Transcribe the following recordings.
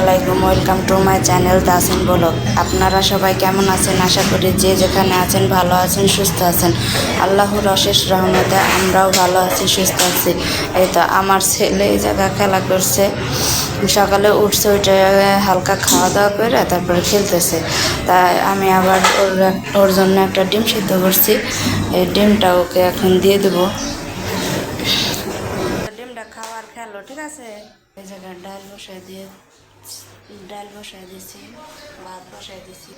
আলাইকুম, welcome to my channel Tasin blog. আপনারা সবাই কেমন আছেন? আশা করি যে যেখানে আছেন ভালো আছেন, সুস্থ আছেন। আল্লাহর অশেষ রহমতে আমরাও ভালো আছি, সুস্থ আছি। এই তো আমার ছেলে এই জায়গায় খেলা করছে, সকালে উঠছে, ওইটা হালকা খাওয়া দাওয়া করে তারপরে খেলতেছে। তাই আমি আবার ওর জন্য একটা ডিম সিদ্ধ করছি, এই ডিমটা ওকে এখন দিয়ে দেবো। ডিমটা খাওয়ার খেলো, ঠিক আছে? এই জায়গায় ডাল বসাই দিয়েছি, ভাত বসাই দিয়েছি।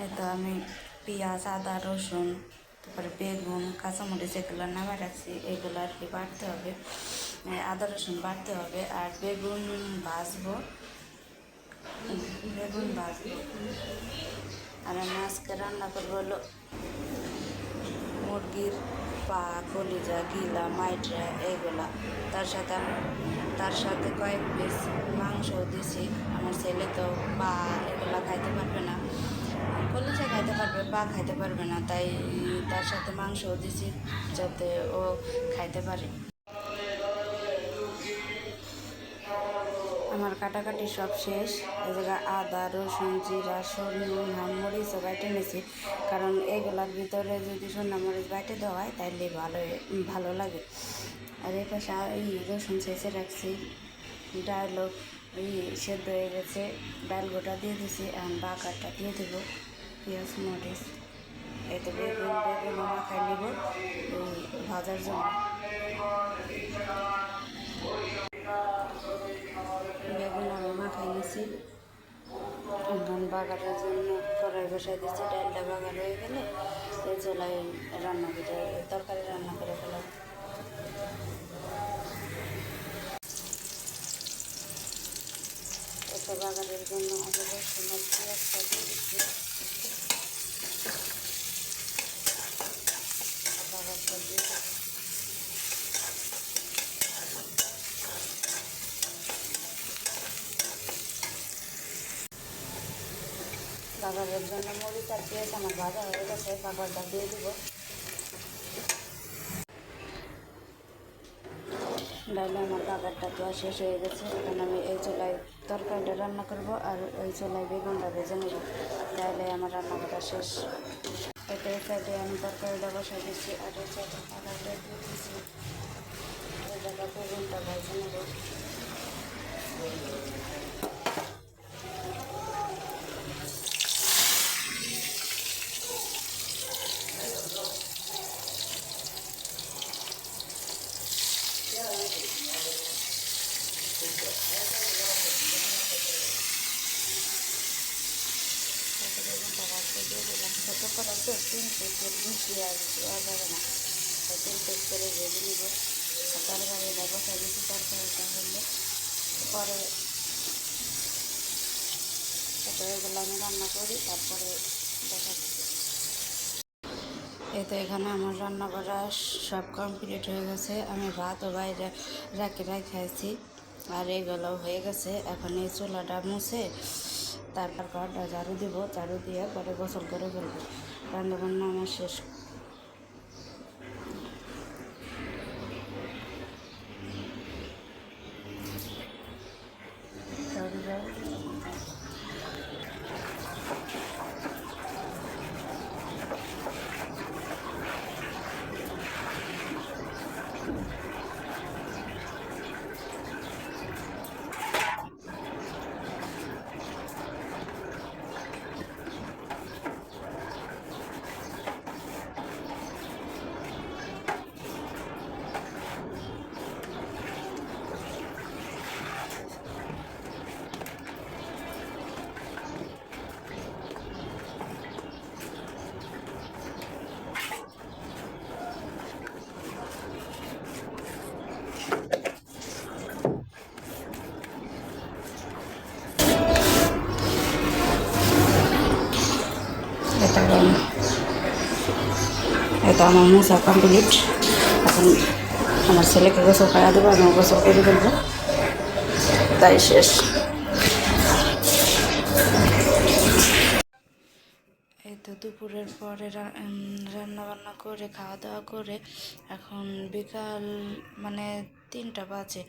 এই তো আমি পেঁয়াজ, আদা, রসুন, তারপরে বেগুন, কাঁচামরিচ এগুলো নামে রাখছি। এগুলো আর কি বাটতে হবে, আদা রসুন বাটতে হবে। আর বেগুন ভাজবো। আর আমি আজকে রান্না করবো হলো মুরগির পা, কলিজা, গিলা, মাইটরা এইগুলা। তার সাথে কয়েক পিস মাংসও দিছি। আমার ছেলে তো পা এগুলা খাইতে পারবে না, কলিজা খাইতে পারবে, পা খাইতে পারবে না, তাই তার সাথে মাংসও দিছি যাতে ও খাইতে পারে। আমার কাটাকাটি সব শেষ। এই জায়গায় আদা, রসুন, জিরা, নুন, মরিচ বাইটে নিয়েছি, কারণ এগুলার ভিতরে যদি সোনা মরিচ বাইটে দেওয়া হয় তাইলে ভালো লাগে। আর এই পাশে রসুন ছেঁচে রাখছি। ডালও সেদ্ধ হয়ে গেছে, ডাল গোটা দিয়ে দিছি। এখন বাগারটা দিয়ে দেবো, পেঁয়াজ, মরিচ। এই তো বেগুন মাখাই নেব ভাজার জন্য। বেগুন আমি মাখাই নিয়েছি, এখন বাগারের জন্য কড়াই বসাই দিচ্ছি। ডালটা বাগার হয়ে গেলে এই চুলায় তরকারি রান্না করে ফেলাম। এটা বাগারের জন্য আগে রসুন আর পেঁয়াজটা দিয়ে দিচ্ছি। বাগারটা দিয়ে বাগারের জন্য মরিচ আর পেঁয়াজ আমার ভাজা হয়ে গেছে, বাগারটা দিয়ে দেবো। ডাইলে আমার বাগারটা তো শেষ হয়ে গেছে। এখন আমি এই চুলায় তরকারিটা রান্না করব আর ওই চুলায় বেগুনটা ভেজে নেব, তাহলে আমার রান্না করা শেষ। এটা এই সাইডে আমি তরকারিটা বসাই দিচ্ছি আর এই সাইডে বাগারটা দিয়ে দিচ্ছি। এই জায়গায় বেগুনটা ভেজে নেব। বেগুনটা ভাজতে দিয়ে দিলাম। ছোটো করে তো 3 পিসের বেশি আর দেওয়া যাবে না, 3 পিস করে ভেজে নিব। তরকারিটা বসাই দিচ্ছি, তরকারিটা হলে পরে এগুলো আমি রান্না করি, তারপরে দেখাচ্ছি। এই তো এখানে আমার রান্না করা সব কমপ্লিট হয়ে গেছে। আমি ভাতও বাইরে খাইছি আর এগুলো হয়ে গেছে। এখন এই চুলাটা মুছে তারপর ঘরটা ঝাড়ু দিব, ঝাড়ু দিয়ে পরে গোসল করে ফেলবো। রান্না বান্না আমার শেষ। এটা আমার মোছা কমপ্লিট। এখন আমার ছেলেকে গোসল করা দেবো, আমি গোসল করে ফেলবো, তাই শেষ। এই তো দুপুরের পরে রান্না বান্না করে খাওয়া দাওয়া করে এখন বিকাল মানে 3টা বাজে।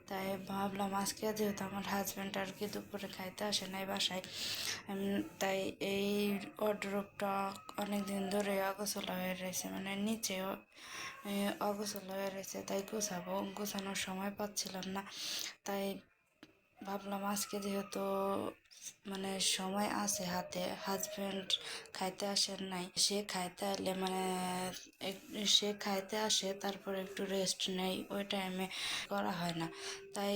তা তাই ভাবলাম আজকে যেহেতু আমার হাজব্যান্ড আর কি দুপুরে খাইতে আসে নাই বাসায়, তাই এই ওয়ারড্রোবটা অনেক দিন ধরে অগোছালো হয়ে রয়েছে, মানে নিচেও অগোছালো হয়ে রয়েছে, তাই গোছানোর সময় পাচ্ছিলাম না। তাই ভাবলাম আজকে যেহেতু মানে সময় আছে হাতে, হাজব্যান্ড খাইতে আসেন নাই, সে খাইতে আসলে মানে সে খাইতে আসে তারপর একটু রেস্ট নেই, ওই টাইমে করা হয় না। তাই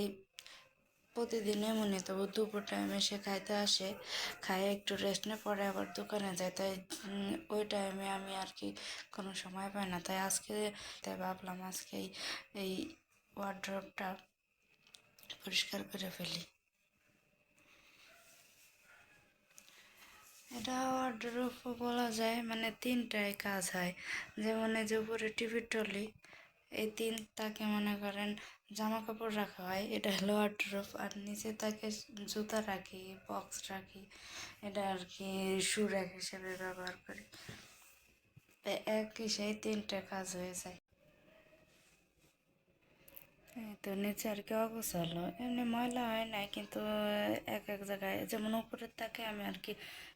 প্রতিদিন এমনই, তবু দুপুর টাইমে সে খাইতে আসে, খায় একটু রেস্ট নিয়ে পরে আবার দোকানে যায়। তাই ওই টাইমে আমি আর কি কোনো সময় পাই না। তাই ভাবলাম আজকে এই ওয়ার্ড্রোবটা পরিষ্কার করে ফেলি। এটা ওয়ার্ড্রোব বলা যায়, মানে তিনটায় কাজ হয়। যেমন এই যে উপরে টিভির টলি, এই তিন তাকে মনে করেন জামা কাপড় রাখা হয়, এটা হলো ওয়ার্ড্রোব। আর নিচে তাকে জুতা রাখি, বক্স রাখি, এটা আর কি শু র্যাক হিসেবে ব্যবহার করি। একই সেই তিনটা কাজ হয়ে যায়। এই তো নিচে আর কি অগোছালো, এমনি ময়লা হয় নাই, কিন্তু এক এক জায়গায় যেমন উপরের তাকে আমি আর কি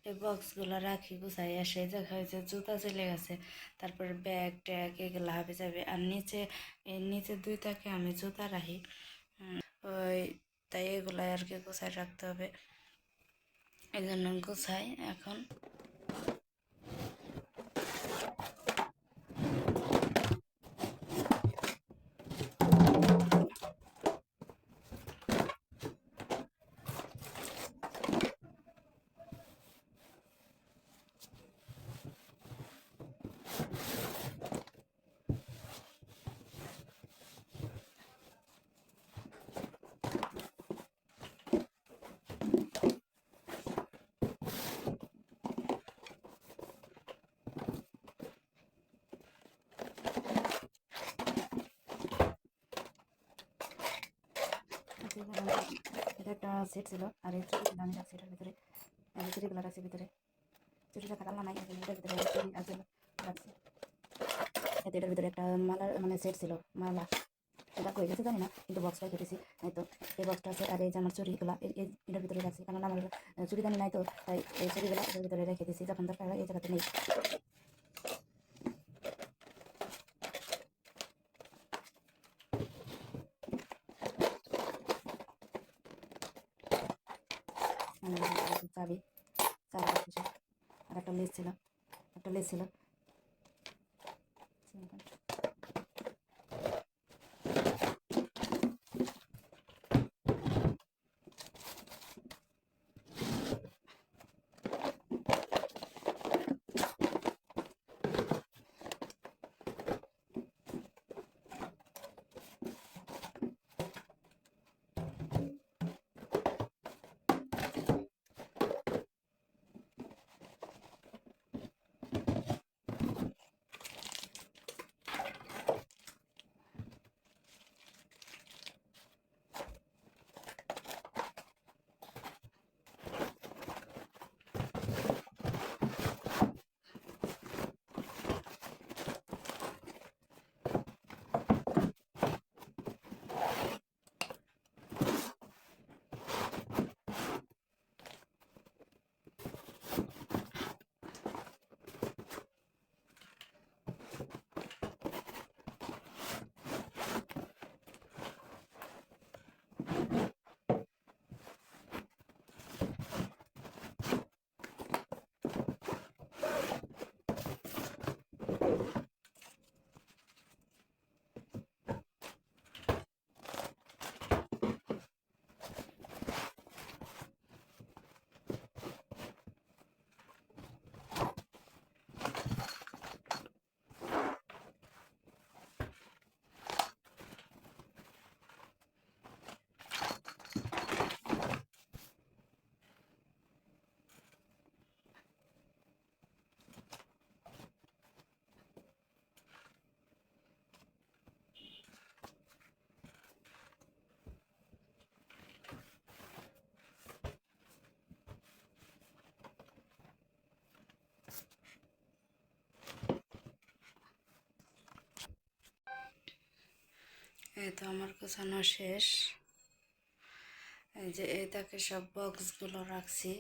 এই বক্সগুলো রাখি গুছাই, আর সেই জায়গায় যে জুতা চলে গেছে, তারপরে ব্যাগ ট্যাগ এগুলো হাবে যাবে। আর নিচে দুই তাকে আমি জুতা রাখি, ওই তাই এগুলো আর কি গুছাই রাখতে হবে, এই জন্য গুছাই এখন। এটা একটা সেট ছিল, আর এই চুড়িগুলো আমি রাখছি এটার ভিতরে, চুড়িগুলো রাখছি ভিতরে, চুড়ি রাখা আল্লাহ নাই, এটার ভিতরে চুড়ি আছে রাখছি। এতে এটার ভিতরে একটা মালার মানে সেট ছিল, মালা, এটা কই গেছে জানি না, কিন্তু বক্সটা কেটেছি। এই তো এই বক্সটা আছে, আর এই যে আমার চুড়িগুলো এটার ভিতরে রাখছি, কারণ আমার চুড়িদানি নাই, তো তাই এই চুড়িগুলো এটার ভিতরে রেখে দিচ্ছি, যখন দরকার হয় এই জায়গাতে নেই। চাবি চাবি আর একটা লেস ছিল, একটা লেস ছিল। এই তো আমার গোছানো শেষ। এই যে এটাকে সব বক্সগুলো রাখছি,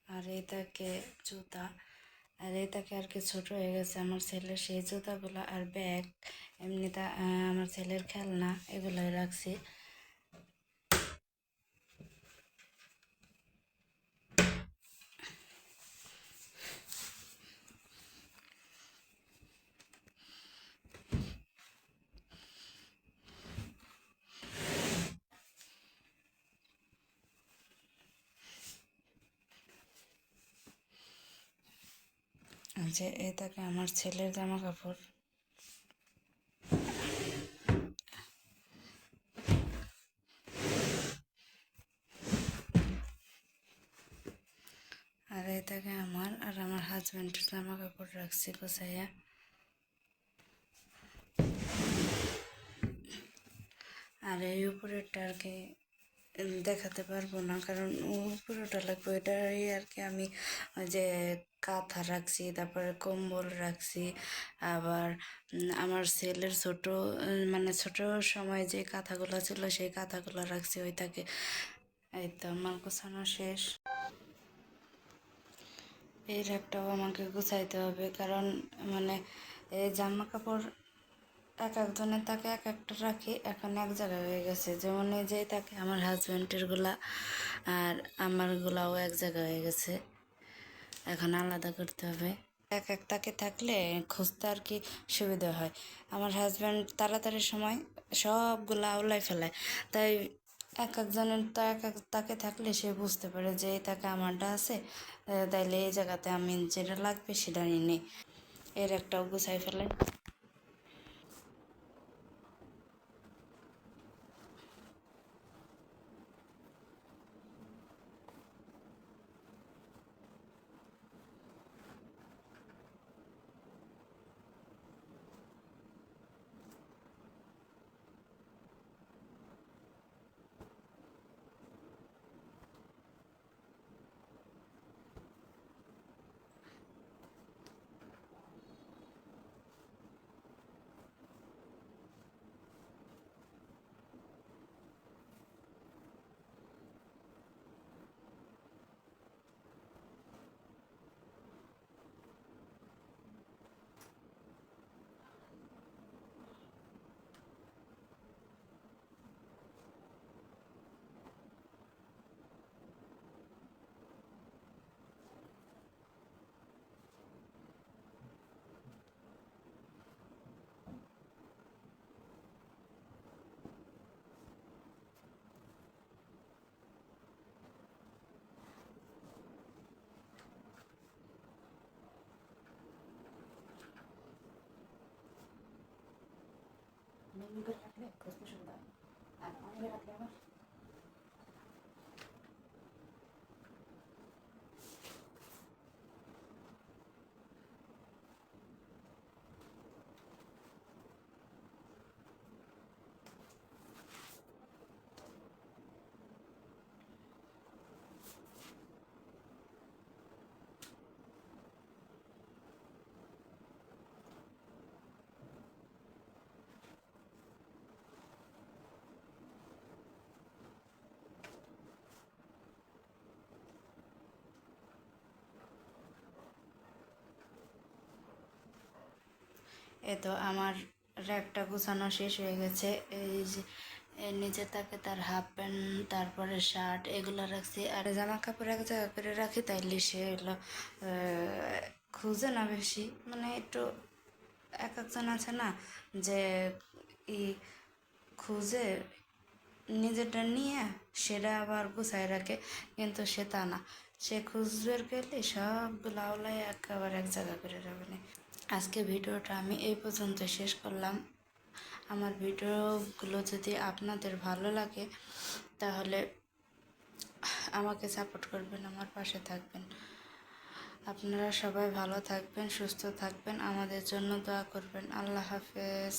আর এটাকে জুতা, আর এটাকে আর কি ছোট হয়ে গেছে আমার ছেলের সেই জুতাগুলো আর ব্যাগ, এমনিটা আমার ছেলের খেলনা এগুলোই রাখছি। যে এটাকে আমার ছেলের জামা কাপড়, আর এটাকে আমার আর আমার হাজব্যান্ডের জামা কাপড় রাখছি গোছাইয়া। আর এই উপরেরটা আর কি দেখাতে পারবো না, কারণ পুরোটা লাগবে। ওইটারই আর কি আমি ওই যে কাঁথা রাখছি, তারপরে কম্বল রাখছি, আবার আমার ছেলের ছোট মানে ছোট সময় যে কাঁথাগুলো ছিল সেই কাঁথাগুলো রাখছি ওইটাকে। এই তো আমার গোছানো শেষ। এই র্যাকটাও আমাকে গুছাইতে হবে, কারণ মানে এই জামা কাপড় এক একজনের তাকে এক একটা রাখি, এখন এক জায়গায় হয়ে গেছে। যেমন এই যে তাকে আমার হাজব্যান্ডের গুলা আর আমার গুলাও এক জায়গায় হয়ে গেছে, এখন আলাদা করতে হবে। এক এক তাকে থাকলে খুঁজতে আর কি সুবিধা হয়। আমার হাজব্যান্ড তাড়াতাড়ির সময় সবগুলা আউলাই ফেলায়, তাই এক একজনের তো এক এক তাকে থাকলে সে বুঝতে পারে যে এই তাকে আমারটা আছে, তাইলে এই জায়গাতে আমি যেটা লাগবে সেটা নিয়ে নিই। এর একটাও গুছাই ফেলে। রাখলে খুঁজতে সুবিধা হয়, আর অনেকে রাখলে আমার এ তো আমার র্যাকটা গুছানো শেষ হয়ে গেছে। এই যে এর নিচে তাকে তার হাফ প্যান্ট, তারপরে শার্ট এগুলো রাখছি। আর জামা কাপড় এক জায়গা করে রাখি, তাইলে সে এগুলো খুঁজে না বেশি, মানে একটু এক একজন আছে না যে ই খুঁজে নিজেরটা নিয়ে সেটা আবার গুছাই রাখে, কিন্তু সে তা না, সে খুঁজবের গেলে সবগুলো আওলাই একেবারে এক জায়গা করে রাখবে। আজকে ভিডিওটা আমি এই পর্যন্ত শেষ করলাম। আমার ভিডিওগুলো যদি আপনাদের ভালো লাগে তাহলে আমাকে সাপোর্ট করবেন, আমার পাশে থাকবেন। আপনারা সবাই ভালো থাকবেন, সুস্থ থাকবেন, আমাদের জন্য দোয়া করবেন। আল্লাহ হাফেজ।